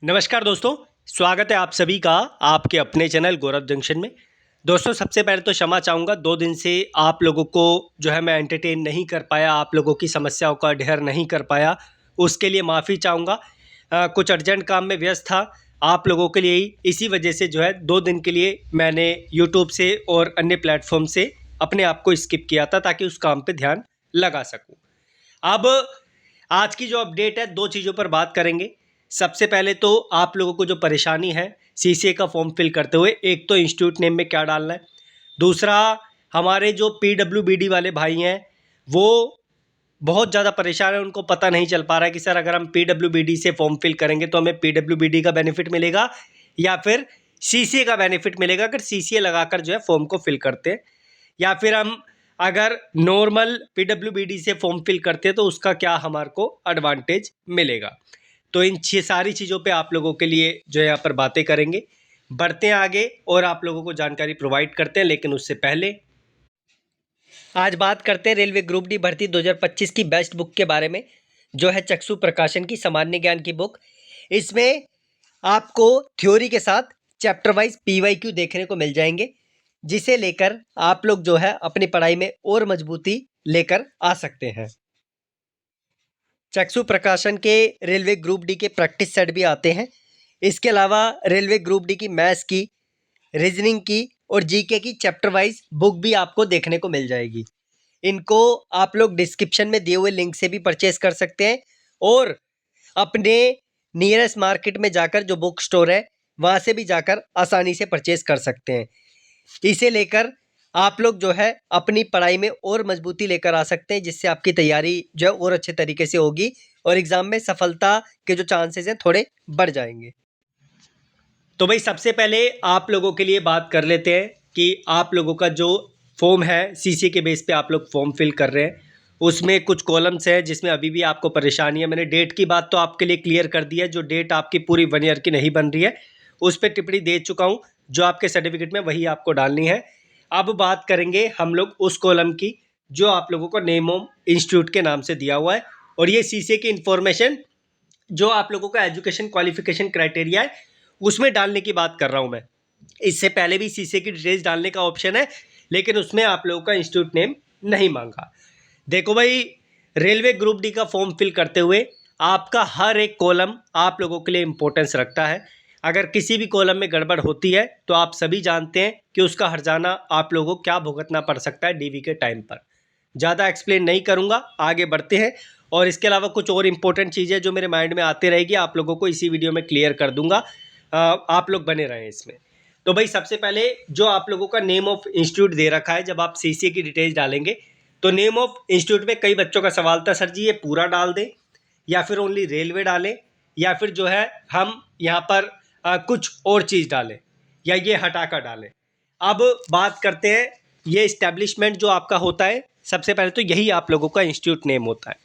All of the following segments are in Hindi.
नमस्कार दोस्तों, स्वागत है आप सभी का आपके अपने चैनल गौरव जंक्शन में। दोस्तों, सबसे पहले तो क्षमा चाहूँगा, 2 दिन से आप लोगों को जो है मैं एंटरटेन नहीं कर पाया, आप लोगों की समस्याओं का ढेर नहीं कर पाया, उसके लिए माफ़ी चाहूँगा। कुछ अर्जेंट काम में व्यस्त था, आप लोगों के लिए ही इसी वजह से जो है 2 दिन के लिए मैंने यूट्यूब से और अन्य प्लेटफ़ॉर्म से अपने आप को स्किप किया था ताकि उस काम पे ध्यान लगा सकूँ। अब आज की जो अपडेट है, 2 चीज़ों पर बात करेंगे। सबसे पहले तो आप लोगों को जो परेशानी है सीसीए का फॉर्म फिल करते हुए, एक तो इंस्टीट्यूट नेम में क्या डालना है, दूसरा हमारे जो पीडब्ल्यूबीडी वाले भाई हैं वो बहुत ज़्यादा परेशान है, उनको पता नहीं चल पा रहा है कि सर अगर हम पीडब्ल्यूबीडी से फॉर्म फिल करेंगे तो हमें पीडब्ल्यूबीडी का बेनिफिट मिलेगा या फिर सीसीए का बेनिफिट मिलेगा अगर सीसीए लगाकर जो है फॉर्म को फिल करते हैं, या फिर हम अगर नॉर्मल पीडब्ल्यूबीडी से फॉर्म फिल करते हैं तो उसका क्या हमारे को एडवांटेज मिलेगा। तो इन सारी चीज़ों पे आप लोगों के लिए जो है यहाँ पर बातें करेंगे। बढ़ते हैं आगे और आप लोगों को जानकारी प्रोवाइड करते हैं, लेकिन उससे पहले आज बात करते हैं रेलवे ग्रुप डी भर्ती 2025 की बेस्ट बुक के बारे में, जो है चक्षु प्रकाशन की सामान्य ज्ञान की बुक। इसमें आपको थ्योरी के साथ चैप्टर वाइज पीवाईक्यू देखने को मिल जाएंगे, जिसे लेकर आप लोग जो है अपनी पढ़ाई में और मजबूती लेकर आ सकते हैं। चक्षु प्रकाशन के रेलवे ग्रुप डी के प्रैक्टिस सेट भी आते हैं। इसके अलावा रेलवे ग्रुप डी की मैथ्स की, रीजनिंग की और जीके की चैप्टर वाइज बुक भी आपको देखने को मिल जाएगी। इनको आप लोग डिस्क्रिप्शन में दिए हुए लिंक से भी परचेज कर सकते हैं और अपने नियरेस्ट मार्केट में जाकर, जो बुक स्टोर है वहाँ से भी जाकर आसानी से परचेज कर सकते हैं। इसे लेकर आप लोग जो है अपनी पढ़ाई में और मजबूती लेकर आ सकते हैं, जिससे आपकी तैयारी जो है और अच्छे तरीके से होगी और एग्ज़ाम में सफलता के जो चांसेस हैं थोड़े बढ़ जाएंगे। तो भाई सबसे पहले आप लोगों के लिए बात कर लेते हैं कि आप लोगों का जो फॉर्म है सीसी के बेस पे आप लोग फॉर्म फिल कर रहे हैं, उसमें कुछ कॉलम्स हैं जिसमें अभी भी आपको परेशानी है। मैंने डेट की बात तो आपके लिए क्लियर कर दी है, जो डेट आपकी पूरी 1 ईयर की नहीं बन रही है उस पर टिप्पणी दे चुका हूँ, जो आपके सर्टिफिकेट में वही आपको डालनी है। अब बात करेंगे हम लोग उस कॉलम की जो आप लोगों को नेम ऑफ इंस्टीट्यूट के नाम से दिया हुआ है, और ये सीसी की इंफॉर्मेशन जो आप लोगों का एजुकेशन क्वालिफिकेशन क्राइटेरिया है उसमें डालने की बात कर रहा हूं मैं। इससे पहले भी सीसी की डिटेल्स डालने का ऑप्शन है, लेकिन उसमें आप लोगों का इंस्टीट्यूट नेम नहीं मांगा। देखो भाई, रेलवे ग्रुप डी का फॉर्म फिल करते हुए आपका हर एक कॉलम आप लोगों के लिए इंपॉर्टेंस रखता है। अगर किसी भी कॉलम में गड़बड़ होती है तो आप सभी जानते हैं कि उसका हर्जाना आप लोगों को क्या भुगतना पड़ सकता है डीवी के टाइम पर। ज़्यादा एक्सप्लेन नहीं करूँगा, आगे बढ़ते हैं। और इसके अलावा कुछ और इम्पोर्टेंट चीज़ें जो मेरे माइंड में आती रहेगी आप लोगों को इसी वीडियो में क्लियर कर दूंगा। आप लोग बने रहें इसमें। तो भाई सबसे पहले जो आप लोगों का नेम ऑफ इंस्टीट्यूट दे रखा है, जब आप सीसीए की डिटेल्स डालेंगे तो नेम ऑफ इंस्टीट्यूट में कई बच्चों का सवाल था, सर जी ये पूरा डाल दें या फिर ओनली रेलवे डालें या फिर जो है हम यहाँ पर कुछ और चीज़ डालें या ये हटा कर डालें। अब बात करते हैं, ये इस्टेब्लिशमेंट जो आपका होता है सबसे पहले तो यही आप लोगों का इंस्टीट्यूट नेम होता है।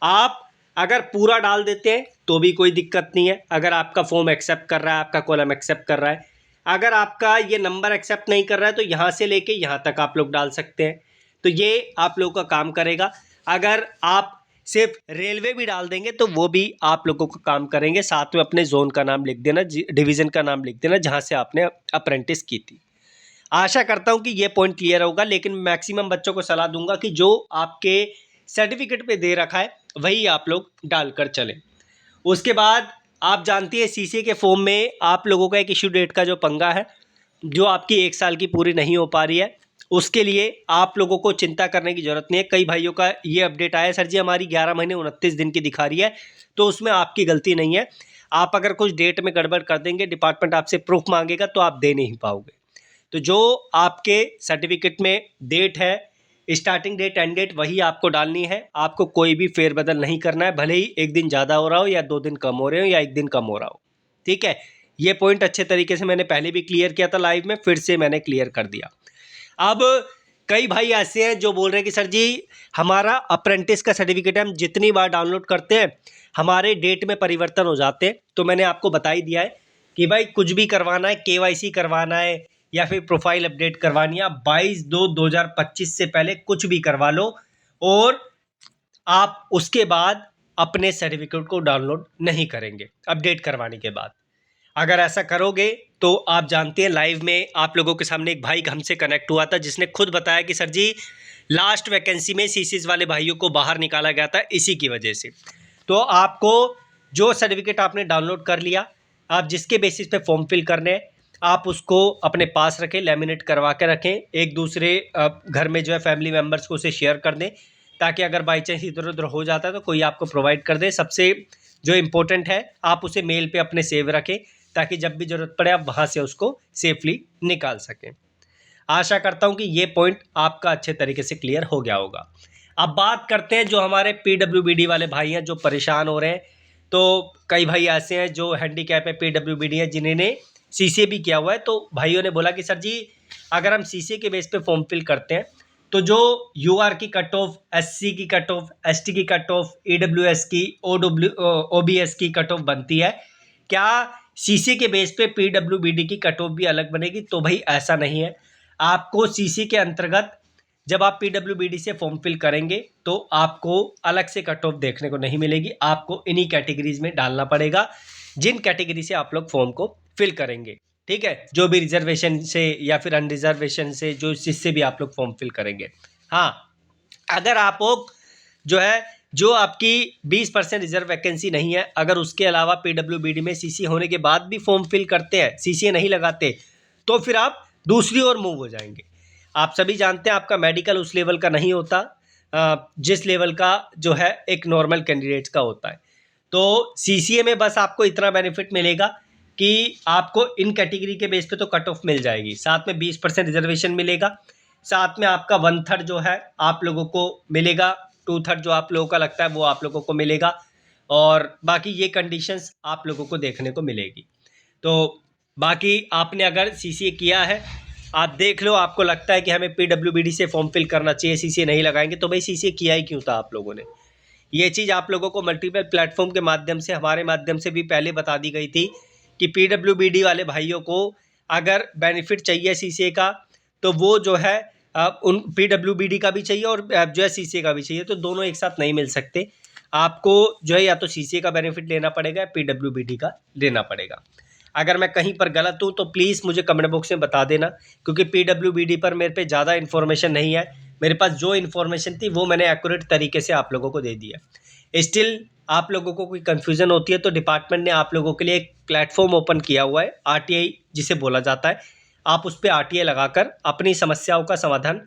आप अगर पूरा डाल देते हैं तो भी कोई दिक्कत नहीं है, अगर आपका फॉर्म एक्सेप्ट कर रहा है, आपका कॉलम एक्सेप्ट कर रहा है। अगर आपका ये नंबर एक्सेप्ट नहीं कर रहा है तो यहाँ से लेके यहाँ तक आप लोग डाल सकते हैं, तो ये आप लोगों का काम करेगा। अगर आप सिर्फ रेलवे भी डाल देंगे तो वो भी आप लोगों का काम करेंगे। साथ में अपने जोन का नाम लिख देना, डिवीज़न का नाम लिख देना जहाँ से आपने अप्रेंटिस की थी। आशा करता हूँ कि ये पॉइंट क्लियर होगा, लेकिन मैक्सिमम बच्चों को सलाह दूंगा कि जो आपके सर्टिफिकेट पे दे रखा है वही आप लोग डालकर चलें। उसके बाद आप जानती है सीसीए के फॉर्म में आप लोगों का एक इशू डेट का जो पंगा है, जो आपकी 1 साल की पूरी नहीं हो पा रही है, उसके लिए आप लोगों को चिंता करने की ज़रूरत नहीं है। कई भाइयों का ये अपडेट आया, सर जी हमारी 11 महीने 29 दिन की दिखा रही है, तो उसमें आपकी गलती नहीं है। आप अगर कुछ डेट में गड़बड़ कर देंगे, डिपार्टमेंट आपसे प्रूफ मांगेगा तो आप दे नहीं पाओगे। तो जो आपके सर्टिफिकेट में डेट है, स्टार्टिंग डेट एंड डेट, वही आपको डालनी है। आपको कोई भी फेरबदल नहीं करना है, भले ही 1 दिन ज़्यादा हो रहा हो या 2 दिन कम हो रहे हो या 1 दिन कम हो रहा हो। ठीक है, ये पॉइंट अच्छे तरीके से मैंने पहले भी क्लियर किया था लाइव में, फिर से मैंने क्लियर कर दिया। अब कई भाई ऐसे हैं जो बोल रहे हैं कि सर जी हमारा अप्रेंटिस का सर्टिफिकेट हम जितनी बार डाउनलोड करते हैं हमारे डेट में परिवर्तन हो जाते हैं। तो मैंने आपको बता ही दिया है कि भाई कुछ भी करवाना है, केवाईसी करवाना है या फिर प्रोफाइल अपडेट करवानी है, 22/2/2025 से पहले कुछ भी करवा लो और आप उसके बाद अपने सर्टिफिकेट को डाउनलोड नहीं करेंगे अपडेट करवाने के बाद। अगर ऐसा करोगे तो आप जानते हैं, लाइव में आप लोगों के सामने एक भाई हमसे कनेक्ट हुआ था जिसने खुद बताया कि सर जी लास्ट वैकेंसी में सीसीज वाले भाइयों को बाहर निकाला गया था इसी की वजह से। तो आपको जो सर्टिफिकेट आपने डाउनलोड कर लिया, आप जिसके बेसिस पे फॉर्म फिल करने हैं, आप उसको अपने पास रखें, लेमिनेट करवा के रखें, एक दूसरे घर में जो है फैमिली मेम्बर्स को उसे शेयर कर दें, ताकि अगर बाई चांस इधर उधर हो जाता है तो कोई आपको प्रोवाइड कर दे। सबसे जो इम्पोर्टेंट है, आप उसे मेल पे अपने सेव रखें ताकि जब भी ज़रूरत पड़े आप वहाँ से उसको सेफली निकाल सकें। आशा करता हूँ कि ये पॉइंट आपका अच्छे तरीके से क्लियर हो गया होगा। अब बात करते हैं जो हमारे PWBD वाले भाई हैं जो परेशान हो रहे हैं। तो कई भाई ऐसे हैं जो हैंडीकैप है, PWBD है, जिन्होंने CCA भी किया हुआ है। तो भाइयों ने बोला कि सर जी अगर हम CCA के बेस पे फॉर्म फिल करते हैं तो जो UR की कट ऑफ, SC की कट ऑफ, ST की कट ऑफ, EWS की, OBS की कट ऑफ बनती है, क्या CCA के बेस पे PWBD की कट ऑफ भी अलग बनेगी? तो भाई ऐसा नहीं है। आपको CCA के अंतर्गत जब आप PWBD से फॉर्म फिल करेंगे तो आपको अलग से कट ऑफ देखने को नहीं मिलेगी, आपको इन्हीं कैटेगरीज में डालना पड़ेगा जिन कैटेगरी से आप लोग फॉर्म को फिल करेंगे। ठीक है, जो भी रिजर्वेशन से या फिर अनरिजर्वेशन से, जो जिससे भी आप लोग फॉर्म फिल करेंगे। हाँ, अगर आप लोग जो है जो आपकी 20% रिजर्व वैकेंसी नहीं है, अगर उसके अलावा PWBD में CCA होने के बाद भी फॉर्म फिल करते हैं, CCA नहीं लगाते, तो फिर आप दूसरी ओर मूव हो जाएंगे। आप सभी जानते हैं आपका मेडिकल उस लेवल का नहीं होता जिस लेवल का जो है एक नॉर्मल कैंडिडेट्स का होता है। तो CCA में बस आपको इतना बेनिफिट मिलेगा कि आपको इन कैटेगरी के बेस पे तो कट ऑफ मिल जाएगी, साथ में 20% रिजर्वेशन मिलेगा, साथ में आपका 1/3 जो है आप लोगों को मिलेगा, 2/3 जो आप लोगों का लगता है वो आप लोगों को मिलेगा, और बाकी ये कंडीशंस आप लोगों को देखने को मिलेगी। तो बाकी आपने अगर CCA किया है, आप देख लो, आपको लगता है कि हमें PWBD से फॉर्म फिल करना चाहिए, CCA नहीं लगाएंगे, तो भाई CCA किया ही क्यों था आप लोगों ने? ये चीज़ आप लोगों को मल्टीपल प्लेटफॉर्म के माध्यम से, हमारे माध्यम से भी पहले बता दी गई थी कि PWBD वाले भाइयों को अगर बेनिफिट चाहिए CCA का, तो वो जो है उन PWBD का भी चाहिए और जो है CCA का भी चाहिए, तो दोनों एक साथ नहीं मिल सकते। आपको जो है या तो CCA का बेनिफिट लेना पड़ेगा या PWBD का लेना पड़ेगा। अगर मैं कहीं पर गलत हूँ तो प्लीज़ मुझे कमेंट बॉक्स में बता देना, क्योंकि PWBD पर मेरे पे ज़्यादा इन्फॉर्मेशन नहीं है। मेरे पास जो इन्फॉर्मेशन थी वो मैंने एक्यूरेट तरीके से आप लोगों को दे दिया। स्टिल आप लोगों को कोई कन्फ्यूज़न होती है तो डिपार्टमेंट ने आप लोगों के लिए एक प्लेटफॉर्म ओपन किया हुआ है, RTI जिसे बोला जाता है। आप उस पर RTI लगाकर अपनी समस्याओं का समाधान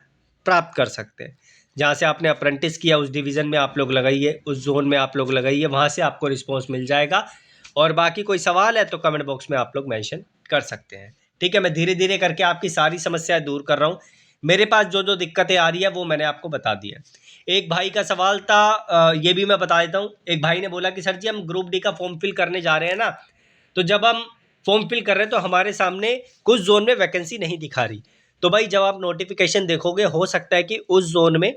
प्राप्त कर सकते हैं। जहाँ से आपने अप्रेंटिस किया उस डिवीज़न में आप लोग लगाइए, उस जोन में आप लोग लगाइए, वहाँ से आपको रिस्पॉन्स मिल जाएगा। और बाकी कोई सवाल है तो कमेंट बॉक्स में आप लोग मेंशन कर सकते हैं। ठीक है, मैं धीरे धीरे करके आपकी सारी समस्याएं दूर कर रहा हूँ। मेरे पास जो जो दिक्कतें आ रही है वो मैंने आपको बता दी है। एक भाई का सवाल था, ये भी मैं बता देता हूँ। एक भाई ने बोला कि सर जी हम ग्रुप डी का फॉर्म फिल करने जा रहे हैं ना, तो जब हम फॉर्म फिल कर रहे हैं तो हमारे सामने कुछ जोन में वैकेंसी नहीं दिखा रही। तो भाई जब आप नोटिफिकेशन देखोगे, हो सकता है कि उस जोन में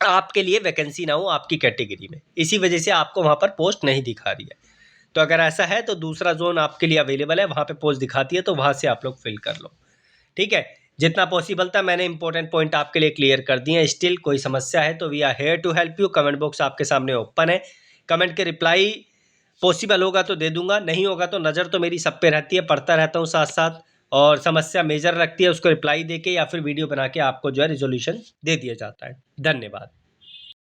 आपके लिए वैकेंसी ना हो आपकी कैटेगरी में, इसी वजह से आपको वहाँ पर पोस्ट नहीं दिखा रही है। तो अगर ऐसा है तो दूसरा जोन आपके लिए अवेलेबल है, वहाँ पे पोस्ट दिखाती है, तो वहाँ से आप लोग फिल कर लो। ठीक है, जितना पॉसिबल था मैंने इंपॉर्टेंट पॉइंट आपके लिए क्लियर कर दिए हैं। स्टिल कोई समस्या है तो we are here to help you. Comment box आपके सामने ओपन है, कमेंट के रिप्लाई पॉसिबल होगा तो दे दूंगा, नहीं होगा तो नज़र तो मेरी सब पे रहती है, पढ़ता रहता हूँ साथ साथ, और समस्या मेजर लगती है उसको रिप्लाई दे के या फिर वीडियो बना के आपको जो है रिजोल्यूशन दे दिया जाता है। धन्यवाद।